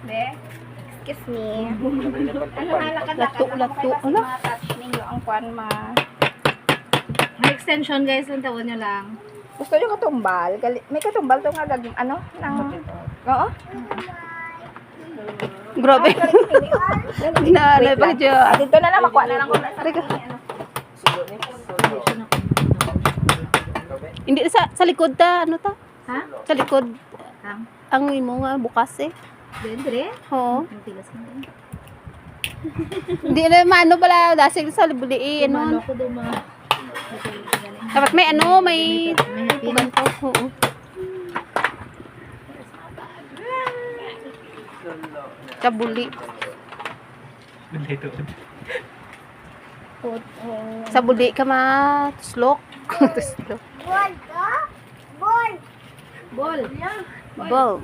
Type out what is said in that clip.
Be? Excuse me. Lato. Ano? Touch ninyo ang kwan May extension guys, ang tawon nyo lang. Gusto nyo katumbal? May katumbal to nga gagawin. Ano? Oo? Grabe. Ginaalay pa dyan. Dito na lang, makuha na lang ko na sa Hindi sa likod ta, ano ta? Ha? Sa likod. Ang? Ang imo nga bukas eh. Dendre? Oo. Ang tigas mo. Hindi na maano pala dasig sa libuliin. Ano? Ako duma. Dapat may ano, may pugan to. Oo. Sabuli. Sa buli ka tuslok. Tuslok. Ball! Ball.